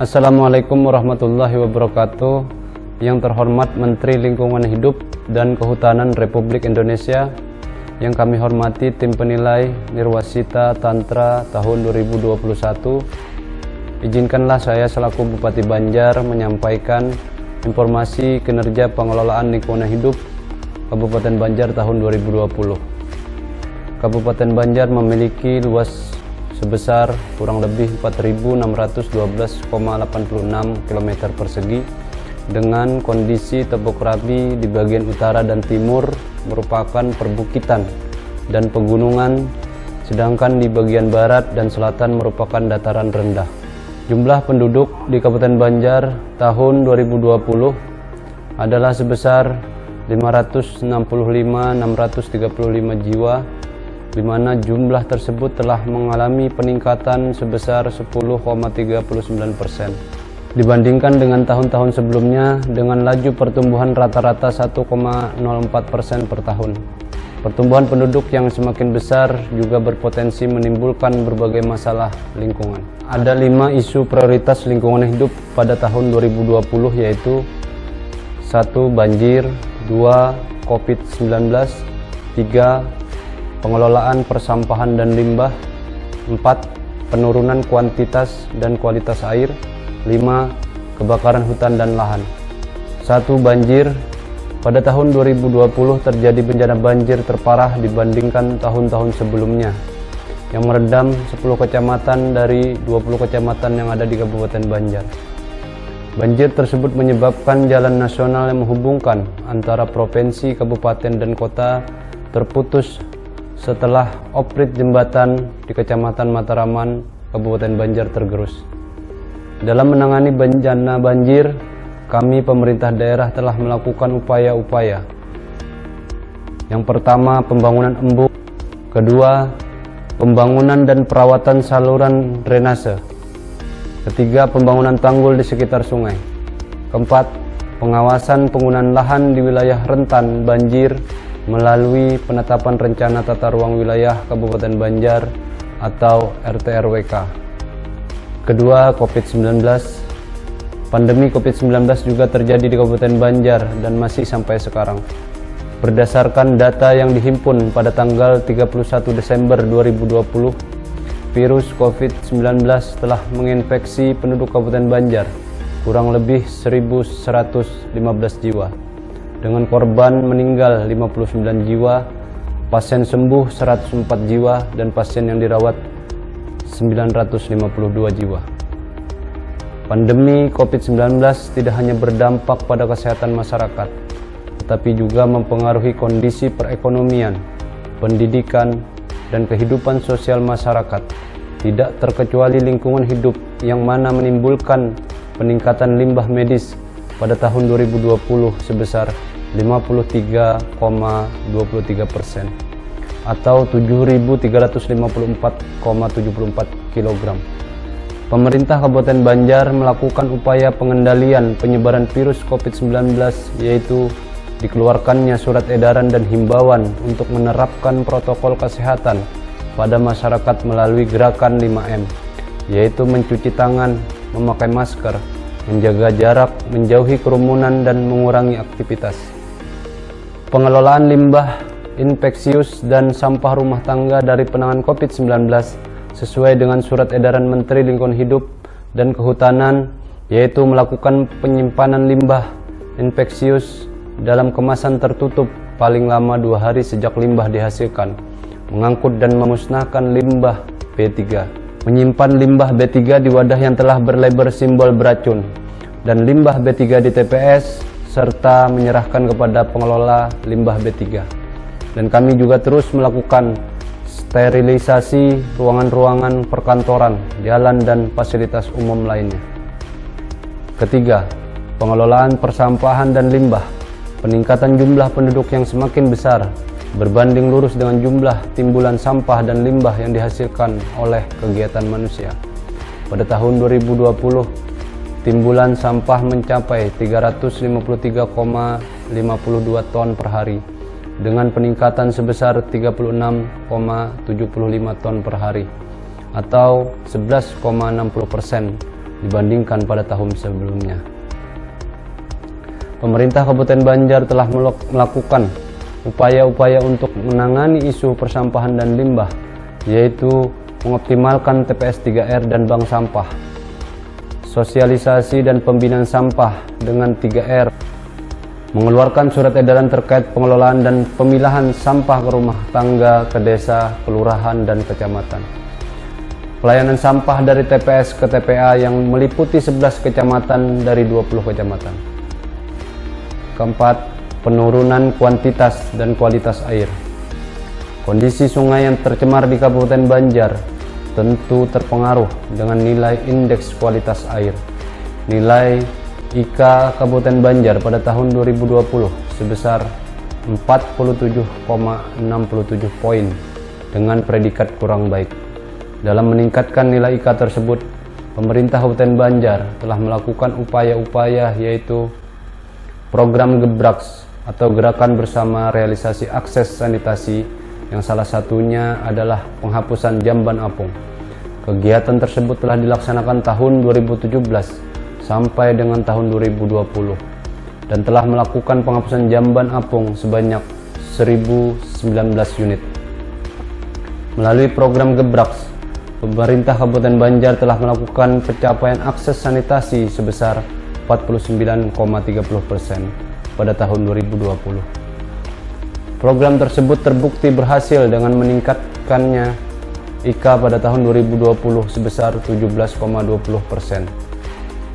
Assalamualaikum warahmatullahi wabarakatuh. Yang terhormat Menteri Lingkungan Hidup dan Kehutanan Republik Indonesia, yang kami hormati tim penilai Nirwasita Tantra tahun 2021, izinkanlah saya selaku Bupati Banjar menyampaikan informasi kinerja pengelolaan lingkungan hidup Kabupaten Banjar tahun 2020. Kabupaten Banjar memiliki luas sebesar kurang lebih 4.612,86 km persegi dengan kondisi topografi di bagian utara dan timur merupakan perbukitan dan pegunungan, sedangkan di bagian barat dan selatan merupakan dataran rendah. Jumlah penduduk di Kabupaten Banjar tahun 2020 adalah sebesar 565.635 jiwa, di mana jumlah tersebut telah mengalami peningkatan sebesar 10,39% dibandingkan dengan tahun-tahun sebelumnya dengan laju pertumbuhan rata-rata 1,04% per tahun. Pertumbuhan penduduk yang semakin besar juga berpotensi menimbulkan berbagai masalah lingkungan. Ada 5 isu prioritas lingkungan hidup pada tahun 2020, yaitu 1. Banjir, 2. COVID-19, 3. Pengelolaan persampahan dan limbah, 4. Penurunan kuantitas dan kualitas air, 5. Kebakaran hutan dan lahan. 1. Banjir. Pada tahun 2020 terjadi bencana banjir terparah dibandingkan tahun-tahun sebelumnya, yang merendam 10 kecamatan dari 20 kecamatan yang ada di Kabupaten Banjar. Banjir tersebut menyebabkan jalan nasional yang menghubungkan antara provinsi, kabupaten, dan kota terputus setelah oprit jembatan di Kecamatan Mataraman, Kabupaten Banjar tergerus. Dalam menangani bencana banjir, kami pemerintah daerah telah melakukan upaya-upaya. Yang pertama, pembangunan embung. Kedua, pembangunan dan perawatan saluran drainase. Ketiga, pembangunan tanggul di sekitar sungai. Keempat, pengawasan penggunaan lahan di wilayah rentan banjir melalui penetapan rencana tata ruang wilayah Kabupaten Banjar atau RT/RWK. Kedua, COVID-19. Pandemi COVID-19 juga terjadi di Kabupaten Banjar dan masih sampai sekarang. Berdasarkan data yang dihimpun pada tanggal 31 Desember 2020, virus COVID-19 telah menginfeksi penduduk Kabupaten Banjar kurang lebih 1.115 jiwa, dengan korban meninggal 59 jiwa, pasien sembuh 104 jiwa, dan pasien yang dirawat 952 jiwa. Pandemi COVID-19 tidak hanya berdampak pada kesehatan masyarakat, tetapi juga mempengaruhi kondisi perekonomian, pendidikan, dan kehidupan sosial masyarakat, tidak terkecuali lingkungan hidup yang mana menimbulkan peningkatan limbah medis pada tahun 2020 sebesar 53,23% atau 7.354,74 kg. Pemerintah Kabupaten Banjar melakukan upaya pengendalian penyebaran virus COVID-19, yaitu dikeluarkannya surat edaran dan himbauan untuk menerapkan protokol kesehatan pada masyarakat melalui gerakan 5M, yaitu mencuci tangan, memakai masker, menjaga jarak, menjauhi kerumunan, dan mengurangi aktivitas. Pengelolaan limbah infeksius dan sampah rumah tangga dari penanganan COVID-19 sesuai dengan surat edaran Menteri Lingkungan Hidup dan Kehutanan, yaitu melakukan penyimpanan limbah infeksius dalam kemasan tertutup paling lama 2 hari sejak limbah dihasilkan, mengangkut dan memusnahkan limbah B3, menyimpan limbah B3 di wadah yang telah berlabel simbol beracun, dan limbah B3 di TPS, serta menyerahkan kepada pengelola limbah B3. Dan kami juga terus melakukan sterilisasi ruangan-ruangan perkantoran, jalan, dan fasilitas umum lainnya. Ketiga, pengelolaan persampahan dan limbah. Peningkatan jumlah penduduk yang semakin besar berbanding lurus dengan jumlah timbulan sampah dan limbah yang dihasilkan oleh kegiatan manusia. Pada tahun 2020, timbulan sampah mencapai 353,52 ton per hari, dengan peningkatan sebesar 36,75 ton per hari, atau 11,60% dibandingkan pada tahun sebelumnya. Pemerintah Kabupaten Banjar telah melakukan upaya-upaya untuk menangani isu persampahan dan limbah, yaitu mengoptimalkan TPS 3R dan bank sampah, sosialisasi dan pembinaan sampah dengan 3R, mengeluarkan surat edaran terkait pengelolaan dan pemilahan sampah ke rumah tangga, ke desa, kelurahan, dan kecamatan. Pelayanan sampah dari TPS ke TPA yang meliputi 11 kecamatan dari 20 kecamatan. Keempat, penurunan kuantitas dan kualitas air. Kondisi sungai yang tercemar di Kabupaten Banjar tentu terpengaruh dengan nilai indeks kualitas air. Nilai IK Kabupaten Banjar pada tahun 2020 sebesar 47,67 poin dengan predikat kurang baik. Dalam meningkatkan nilai IK tersebut, pemerintah Kabupaten Banjar telah melakukan upaya-upaya, yaitu program Gebraks atau Gerakan Bersama Realisasi Akses Sanitasi, yang salah satunya adalah penghapusan jamban apung. Kegiatan tersebut telah dilaksanakan tahun 2017 sampai dengan tahun 2020 dan telah melakukan penghapusan jamban apung sebanyak 1019 unit. Melalui program Gebraks, pemerintah Kabupaten Banjar telah melakukan pencapaian akses sanitasi sebesar 49,30% pada tahun 2020. Program tersebut terbukti berhasil dengan meningkatkannya IK pada tahun 2020 sebesar 17,20%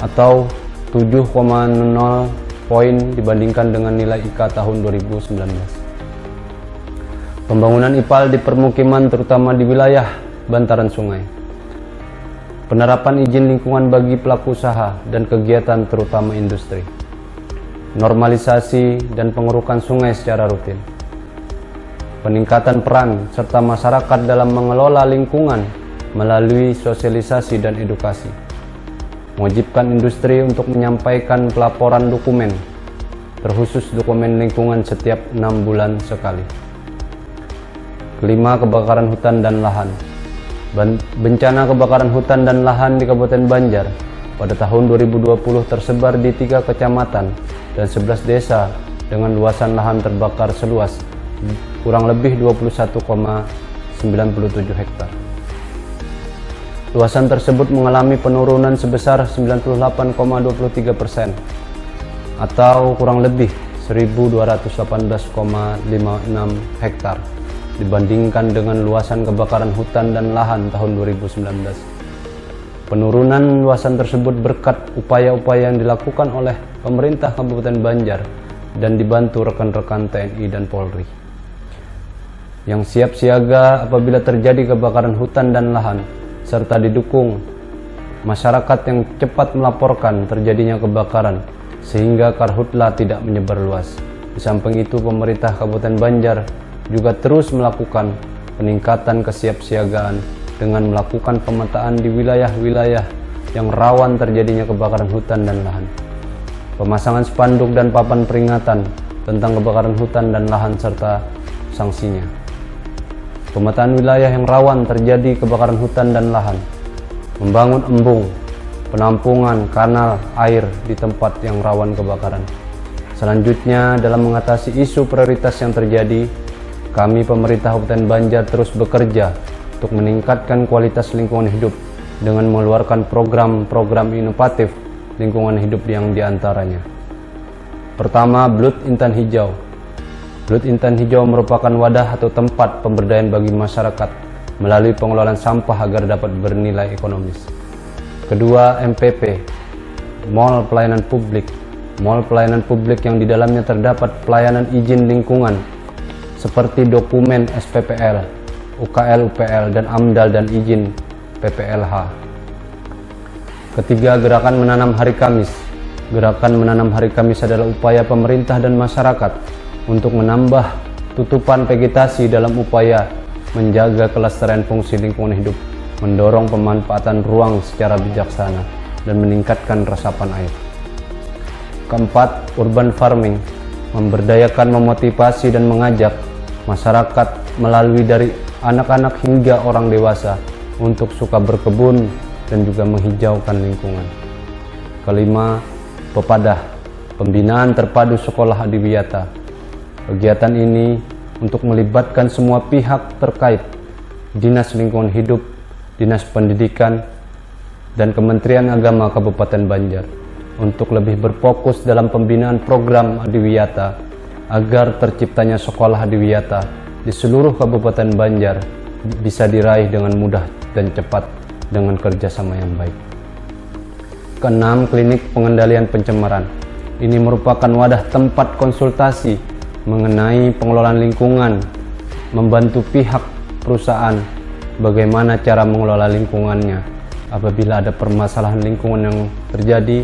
atau 7,0 poin dibandingkan dengan nilai IK tahun 2019. Pembangunan IPAL di permukiman terutama di wilayah bantaran sungai. Penerapan izin lingkungan bagi pelaku usaha dan kegiatan terutama industri. Normalisasi dan pengerukan sungai secara rutin. Peningkatan peran serta masyarakat dalam mengelola lingkungan melalui sosialisasi dan edukasi. Mewajibkan industri untuk menyampaikan pelaporan dokumen, terkhusus dokumen lingkungan setiap 6 bulan sekali. Kelima, kebakaran hutan dan lahan. Bencana kebakaran hutan dan lahan di Kabupaten Banjar pada tahun 2020 tersebar di 3 kecamatan dan 11 desa dengan luasan lahan terbakar seluas kurang lebih 21,97 hektar. Luasan tersebut mengalami penurunan sebesar 98,23% atau kurang lebih 1.218,56 hektar dibandingkan dengan luasan kebakaran hutan dan lahan tahun 2019. Penurunan luasan tersebut berkat upaya-upaya yang dilakukan oleh pemerintah Kabupaten Banjar dan dibantu rekan-rekan TNI dan Polri, yang siap siaga apabila terjadi kebakaran hutan dan lahan, serta didukung masyarakat yang cepat melaporkan terjadinya kebakaran sehingga karhutla tidak menyebar luas. Di samping itu, pemerintah Kabupaten Banjar juga terus melakukan peningkatan kesiapsiagaan dengan melakukan pemetaan di wilayah-wilayah yang rawan terjadinya kebakaran hutan dan lahan. Pemasangan spanduk dan papan peringatan tentang kebakaran hutan dan lahan serta sanksinya. Pemetaan wilayah yang rawan terjadi kebakaran hutan dan lahan. Membangun embung, penampungan kanal air di tempat yang rawan kebakaran. Selanjutnya, dalam mengatasi isu prioritas yang terjadi, kami pemerintah Kabupaten Banjar terus bekerja untuk meningkatkan kualitas lingkungan hidup dengan mengeluarkan program-program inovatif lingkungan hidup yang diantaranya. Pertama, Belut Intan Hijau. Belut Intan Hijau merupakan wadah atau tempat pemberdayaan bagi masyarakat melalui pengelolaan sampah agar dapat bernilai ekonomis. Kedua, MPP, Mall Pelayanan Publik. Mall pelayanan publik yang di dalamnya terdapat pelayanan izin lingkungan seperti dokumen SPPL, UKL, UPL, dan AMDAL dan izin PPLH. Ketiga, Gerakan Menanam Hari Kamis. Gerakan Menanam Hari Kamis adalah upaya pemerintah dan masyarakat untuk menambah tutupan vegetasi dalam upaya menjaga kelestarian fungsi lingkungan hidup, mendorong pemanfaatan ruang secara bijaksana, dan meningkatkan resapan air. Keempat, Urban Farming. Memberdayakan, memotivasi, dan mengajak masyarakat melalui dari anak-anak hingga orang dewasa untuk suka berkebun, dan juga menghijaukan lingkungan. Kelima, Pepadah, pembinaan terpadu sekolah adiwiyata. Kegiatan ini untuk melibatkan semua pihak terkait, Dinas Lingkungan Hidup, Dinas Pendidikan, dan Kementerian Agama Kabupaten Banjar untuk lebih berfokus dalam pembinaan program adiwiyata agar terciptanya sekolah adiwiyata di seluruh Kabupaten Banjar bisa diraih dengan mudah dan cepat dengan kerjasama yang baik. Keenam, klinik pengendalian pencemaran. Ini merupakan wadah tempat konsultasi mengenai pengelolaan lingkungan, membantu pihak perusahaan bagaimana cara mengelola lingkungannya apabila ada permasalahan lingkungan yang terjadi,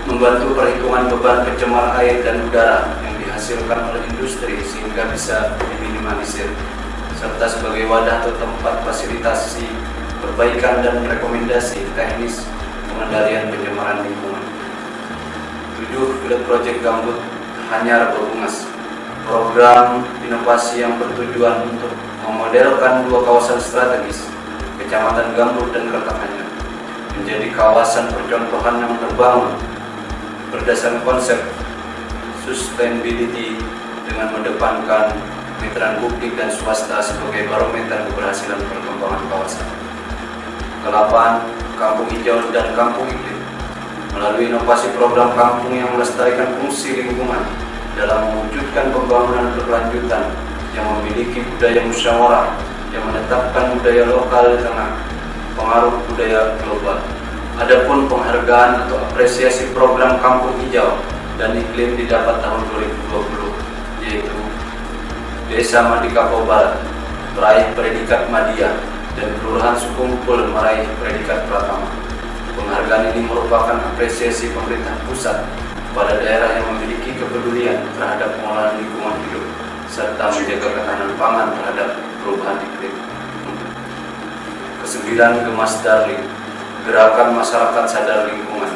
membantu perhitungan beban pencemar air dan udara yang dihasilkan oleh industri sehingga bisa diminimalisir, serta sebagai wadah atau tempat fasilitasi perbaikan dan rekomendasi teknis pengendalian pencemaran lingkungan. 7. Pilot Project Gambut Hanyar Bebungas, program inovasi yang bertujuan untuk memodelkan dua kawasan strategis, Kecamatan Gambut dan Kertananyar, menjadi kawasan percontohan yang terbangun berdasarkan konsep sustainability dengan mendepankan kemitraan publik dan swasta sebagai barometer keberhasilan perkembangan kawasan. Ke-8, Kampung Hijau dan Kampung Iklim, melalui inovasi program kampung yang melestarikan fungsi lingkungan dalam mewujudkan pembangunan berkelanjutan yang memiliki budaya musyawarah yang menetapkan budaya lokal di tengah pengaruh budaya global. Adapun penghargaan atau apresiasi program Kampung Hijau dan Iklim didapat tahun 2020, yaitu Desa Madikapau Barat meraih predikat Madya dan Kelurahan Sukumpul meraih predikat Pratama. Penghargaan ini merupakan apresiasi pemerintah pusat pada daerah yang memiliki kepedulian terhadap pengelolaan lingkungan hidup serta menjaga ketahanan pangan terhadap perubahan iklim. Ke-9, Gemas Darling, Gerakan Masyarakat Sadar Lingkungan,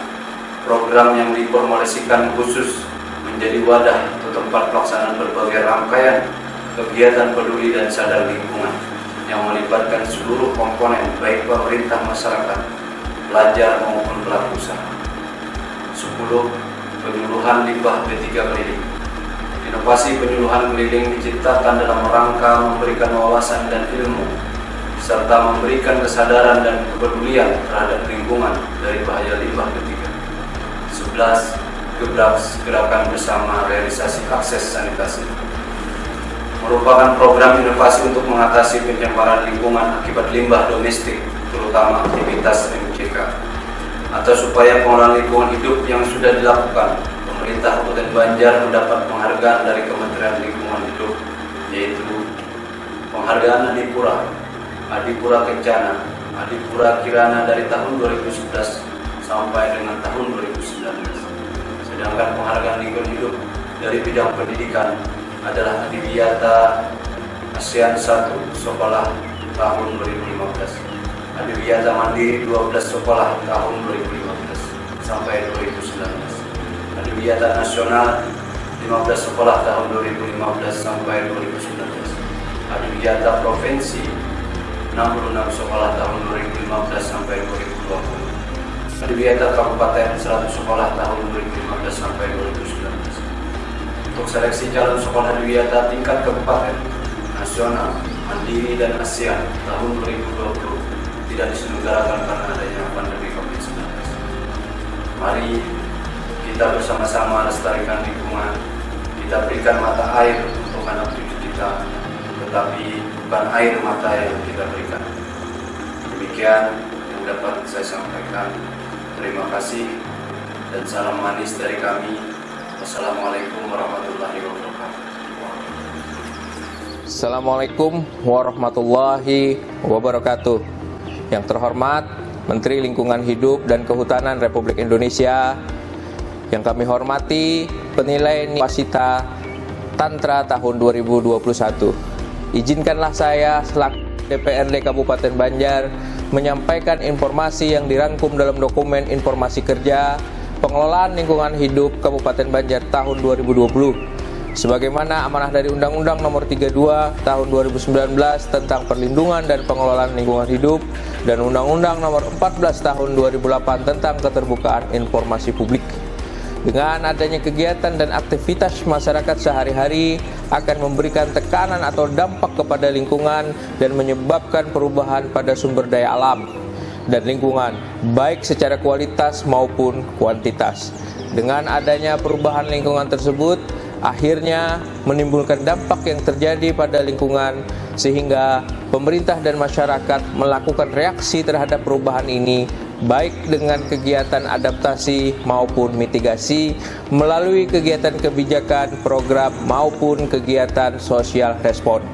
program yang diformulasikan khusus menjadi wadah atau tempat pelaksanaan berbagai rangkaian kegiatan peduli dan sadar lingkungan yang melibatkan seluruh komponen baik pemerintah, masyarakat, pelajar maupun pelaku usaha. 10. Penyuluhan limbah B3 keliling. Inovasi penyuluhan keliling diciptakan dalam rangka memberikan wawasan dan ilmu serta memberikan kesadaran dan kepedulian terhadap lingkungan dari bahaya limbah B3. 11. Gerakan Bersama Realisasi Akses Sanitasi, merupakan program inovasi untuk mengatasi pencemaran lingkungan akibat limbah domestik, terutama aktivitas MCK, atau supaya pengelolaan lingkungan hidup yang sudah dilakukan. Pemerintah Kabupaten Banjar mendapat penghargaan dari Kementerian Lingkungan Hidup, yaitu penghargaan Adipura Kencana, Adipura Kirana dari tahun 2011 sampai dengan tahun 2019. Sedangkan penghargaan lingkungan hidup dari bidang pendidikan adalah Adiwiyata ASEAN 1 Sekolah tahun 2015, Adiwiyata Mandiri 12 Sekolah tahun 2015 sampai 2019, Adiwiyata Nasional 15 Sekolah tahun 2015 sampai 2019, Adiwiyata Provinsi 66 Sekolah tahun 2015 sampai 2020, Adiwiyata Kabupaten 100 Sekolah tahun 2015 sampai 2019. Untuk seleksi calon sekolah adiwiyata tingkat kabupaten, nasional, mandiri dan ASEAN tahun 2020 tidak diselenggarakan karena adanya pandemi COVID-19. Mari kita bersama-sama lestarikan lingkungan. Kita berikan mata air untuk anak cucu kita, tetapi bukan air mata yang kita berikan. Demikian yang dapat saya sampaikan. Terima kasih dan salam manis dari kami. Wassalamualaikum warahmatullahi wabarakatuh. Assalamualaikum warahmatullahi wabarakatuh. Yang terhormat Menteri Lingkungan Hidup dan Kehutanan Republik Indonesia, yang kami hormati penilai Wasita Tantra tahun 2021. Izinkanlah saya selaku DPRD Kabupaten Banjar menyampaikan informasi yang dirangkum dalam dokumen informasi kerja Pengelolaan Lingkungan Hidup Kabupaten Banjar tahun 2020 sebagaimana amanah dari Undang-Undang Nomor 32 Tahun 2019 tentang Perlindungan dan Pengelolaan Lingkungan Hidup dan Undang-Undang Nomor 14 Tahun 2008 tentang Keterbukaan Informasi Publik. Dengan adanya kegiatan dan aktivitas masyarakat sehari-hari akan memberikan tekanan atau dampak kepada lingkungan dan menyebabkan perubahan pada sumber daya alam dan lingkungan, baik secara kualitas maupun kuantitas. Dengan adanya perubahan lingkungan tersebut, akhirnya menimbulkan dampak yang terjadi pada lingkungan, sehingga pemerintah dan masyarakat melakukan reaksi terhadap perubahan ini, baik dengan kegiatan adaptasi maupun mitigasi, melalui kegiatan kebijakan, program, maupun kegiatan sosial respon.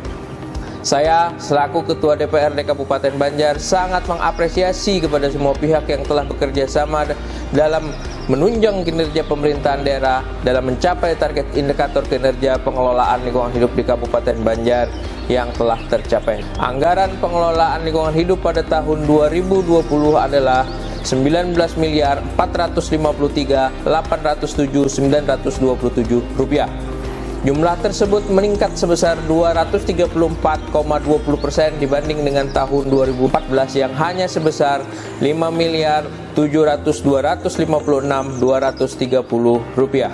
Saya selaku Ketua DPRD Kabupaten Banjar sangat mengapresiasi kepada semua pihak yang telah bekerja sama dalam menunjang kinerja pemerintahan daerah dalam mencapai target indikator kinerja pengelolaan lingkungan hidup di Kabupaten Banjar yang telah tercapai. Anggaran pengelolaan lingkungan hidup pada tahun 2020 adalah 19.453.807.927 rupiah. Jumlah tersebut meningkat sebesar 234,20% dibanding dengan tahun 2014 yang hanya sebesar 5.700.256.230 rupiah.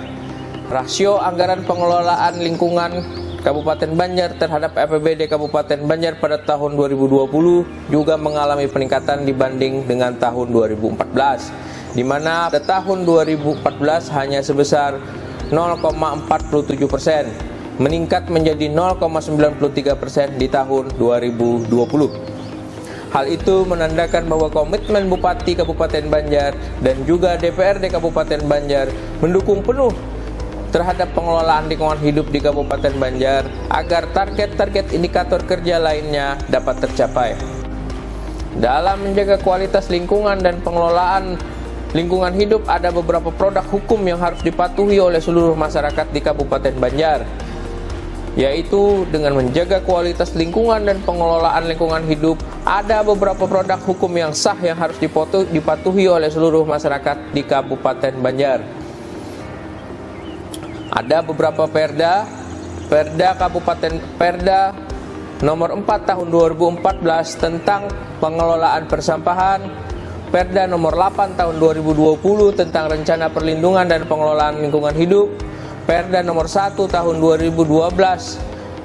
Rasio anggaran pengelolaan lingkungan Kabupaten Banjar terhadap APBD Kabupaten Banjar pada tahun 2020 juga mengalami peningkatan dibanding dengan tahun 2014, di mana pada tahun 2014 hanya sebesar 0,47%, meningkat menjadi 0,93% di tahun 2020. Hal itu menandakan bahwa komitmen Bupati Kabupaten Banjar dan juga DPRD Kabupaten Banjar mendukung penuh terhadap pengelolaan lingkungan hidup di Kabupaten Banjar agar target-target indikator kerja lainnya dapat tercapai. Dalam menjaga kualitas lingkungan dan pengelolaan lingkungan hidup, ada beberapa produk hukum yang harus dipatuhi oleh seluruh masyarakat di Kabupaten Banjar, yaitu dengan menjaga kualitas lingkungan dan pengelolaan lingkungan hidup. Ada beberapa produk hukum yang sah yang harus dipatuhi oleh seluruh masyarakat di Kabupaten Banjar. Ada beberapa Perda nomor 4 tahun 2014 tentang pengelolaan persampahan, Perda nomor 8 tahun 2020 tentang Rencana Perlindungan dan Pengelolaan Lingkungan Hidup, Perda nomor 1 tahun 2012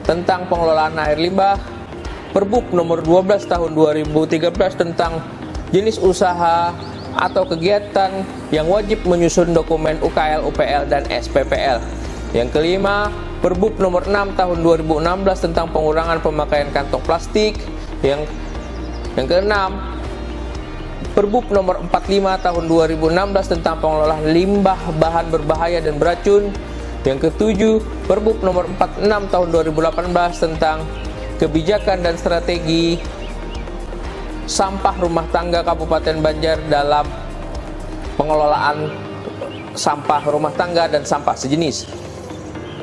tentang pengelolaan air limbah, Perbuk nomor 12 tahun 2013 tentang jenis usaha atau kegiatan yang wajib menyusun dokumen UKL, UPL, dan SPPL. Yang kelima, Perbuk nomor 6 tahun 2016 tentang pengurangan pemakaian kantong plastik. Yang keenam, Perbuk nomor 45 tahun 2016 tentang pengelolaan limbah bahan berbahaya dan beracun. Yang ketujuh, Perbuk nomor 46 tahun 2018 tentang kebijakan dan strategi sampah rumah tangga Kabupaten Banjar dalam pengelolaan sampah rumah tangga dan sampah sejenis.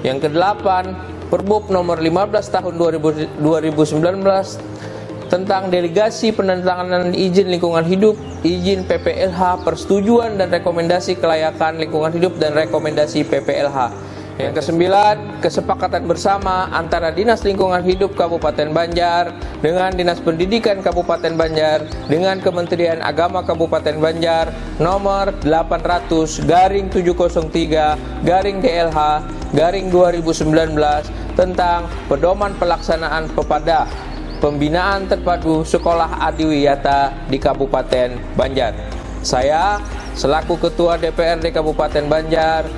Yang kedelapan, Perbuk nomor 15 tahun 2019 tentang delegasi penandatanganan izin lingkungan hidup, izin PPLH, persetujuan dan rekomendasi kelayakan lingkungan hidup dan rekomendasi PPLH. Yang kesembilan, kesepakatan bersama antara Dinas Lingkungan Hidup Kabupaten Banjar dengan Dinas Pendidikan Kabupaten Banjar dengan Kementerian Agama Kabupaten Banjar nomor 800/703/DLH/2019 tentang pedoman pelaksanaan PEPADA, Pembinaan Terpadu Sekolah Adiwiyata di Kabupaten Banjar. Saya selaku Ketua DPRD Kabupaten Banjar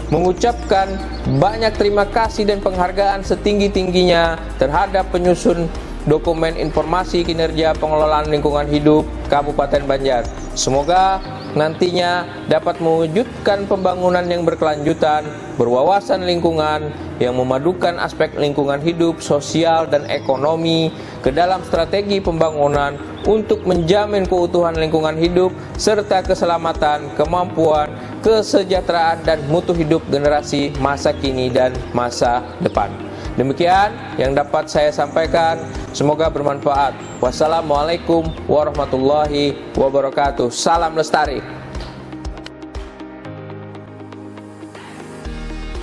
mengucapkan banyak terima kasih dan penghargaan setinggi-tingginya terhadap penyusun dokumen informasi kinerja pengelolaan lingkungan hidup Kabupaten Banjar. Semoga nantinya dapat mewujudkan pembangunan yang berkelanjutan, berwawasan lingkungan, yang memadukan aspek lingkungan hidup, sosial, dan ekonomi ke dalam strategi pembangunan untuk menjamin keutuhan lingkungan hidup serta keselamatan, kemampuan, kesejahteraan, dan mutu hidup generasi masa kini dan masa depan. Demikian yang dapat saya sampaikan, semoga bermanfaat. Wassalamualaikum warahmatullahi wabarakatuh. Salam lestari.